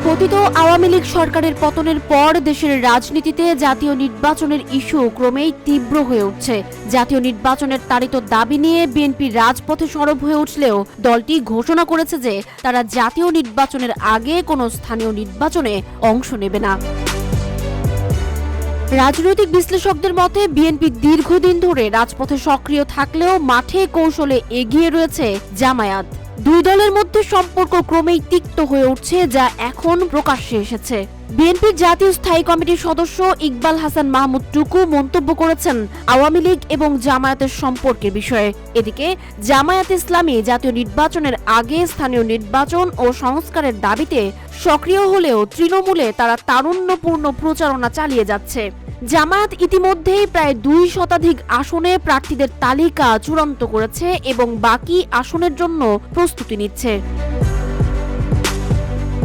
পতিত আওয়ামী লীগ সরকারের পতনের পর দেশের রাজনীতিতে জাতীয় নির্বাচনের ইস্যু ক্রমেই তীব্র হয়ে উঠছে। জাতীয় নির্বাচনের তাড়িত দাবি নিয়ে বিএনপি রাজপথে সরব হয়ে উঠলেও দলটি ঘোষণা করেছে যে তারা জাতীয় নির্বাচনের আগে কোনো স্থানীয় নির্বাচনে অংশ নেবে না। রাজনৈতিক বিশ্লেষকদের মতে বিএনপি দীর্ঘদিন ধরে রাজপথে সক্রিয় থাকলেও মাঠে কৌশলে এগিয়ে রয়েছে জামায়াত। দুই দলের মধ্যে সম্পর্ক ক্রমেই তিক্ত হয়ে উঠছে, যা এখন প্রকাশ্যে এসেছে। বিএনপির জাতীয় স্থায়ী কমিটির সদস্য ইকবাল হাসান মাহমুদ টুকু মন্তব্য করেছেন আওয়ামী লীগ এবং জামায়াতের সম্পর্কের বিষয়ে। এদিকে জামায়াত ইসলামী জাতীয় নির্বাচনের আগে স্থানীয় নির্বাচন ও সংস্কারের দাবিতে সক্রিয় হলেও তৃণমূলে তারা তারুণ্যপূর্ণ প্রচারণা চালিয়ে যাচ্ছে। জামায়াত ইতিমধ্যেই প্রায় 2 শতাধিক আসনে প্রার্থীদের তালিকা চূড়ান্ত করেছে এবং বাকি আসনের জন্য প্রস্তুতি নিচ্ছে।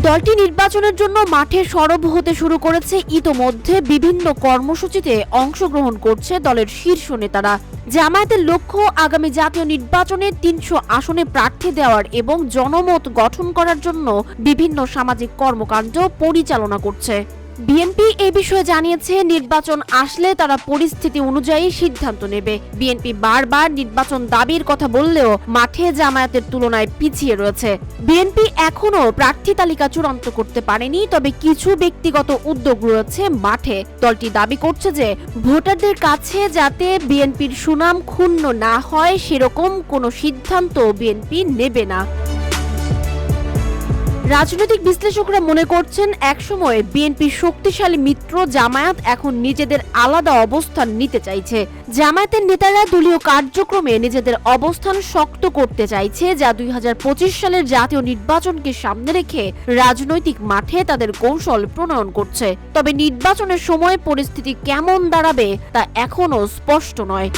দলটি নির্বাচনের জন্য মাঠে সরব হতে শুরু করেছে। ইতোমধ্যে বিভিন্ন কর্মসূচিতে অংশগ্রহণ করছে দলের শীর্ষ নেতারা। জামায়াতের লক্ষ্য আগামী জাতীয় নির্বাচনে 300 আসনে প্রার্থী দেওয়ার এবং জনমত গঠন করার জন্য বিভিন্ন সামাজিক কর্মকাণ্ড পরিচালনা করছে। বিএনপি এই বিষয়ে জানিয়েছে, নির্বাচন আসলে তারা পরিস্থিতি অনুযায়ী সিদ্ধান্ত নেবে। বিএনপি বারবার নির্বাচন দাবির কথা বললেও মাঠে জামায়াতের তুলনায় পিছিয়ে রয়েছে। বিএনপি এখনো প্রার্থী তালিকা চূড়ান্ত করতে পারেনি, তবে কিছু ব্যক্তিগত উদ্যোগ রয়েছে মাঠে। দলটি দাবি করছে যে ভোটারদের কাছে যাতে বিএনপির সুনাম ক্ষুণ্ণ না হয় সেরকম কোনো সিদ্ধান্ত বিএনপি নেবে না। রাজনৈতিক বিশ্লেষকরা মনে করছেন, একসময় বিএনপির শক্তিশালী মিত্র জামায়াত এখন নিজেদের আলাদা অবস্থান নিতে চাইছে। জামায়াতের নেতারা দলীয় কার্যক্রমে নিজেদের অবস্থান শক্ত করতে চাইছে, যা 2025 সালের জাতীয় নির্বাচনকে সামনে রেখে রাজনৈতিক মাঠে তাদের কৌশল প্রণয়ন করছে। তবে নির্বাচনের সময় পরিস্থিতি কেমন দাঁড়াবে তা এখনো স্পষ্ট নয়।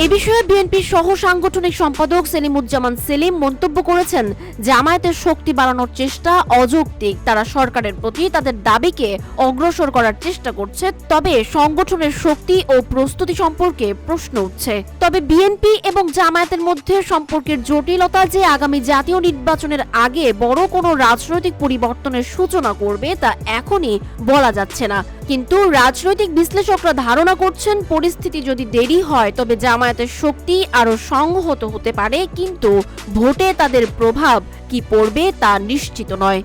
এ বিষয়ে বিএনপির সহ সাংগঠনিক সম্পাদক সেলিমুজ্জামান সেলিম মন্তব্য করেছেন, জামায়াতের শক্তি বাড়ানোর চেষ্টা অযৌক্তিক। তারা সরকারের প্রতি তাদের দাবিকে অগ্রসর করার চেষ্টা করছে, তবে সংগঠনের শক্তি ও প্রস্তুতি সম্পর্কে প্রশ্ন উঠছে। তবে বিএনপি এবং জামায়াতের মধ্যে সম্পর্কের জটিলতা যে আগামী জাতীয় নির্বাচনের আগে বড় কোনো রাজনৈতিক পরিবর্তনের সূচনা করবে তা এখনই বলা যাচ্ছে না। কিন্তু রাজনৈতিক বিশ্লেষকরা ধারণা করছেন, পরিস্থিতি যদি দেরি হয় তবে জামায়াতের শক্তি আরো সংহত হতে পারে, কিন্তু ভোটে তাদের প্রভাব কি পড়বে তা নিশ্চিত নয়।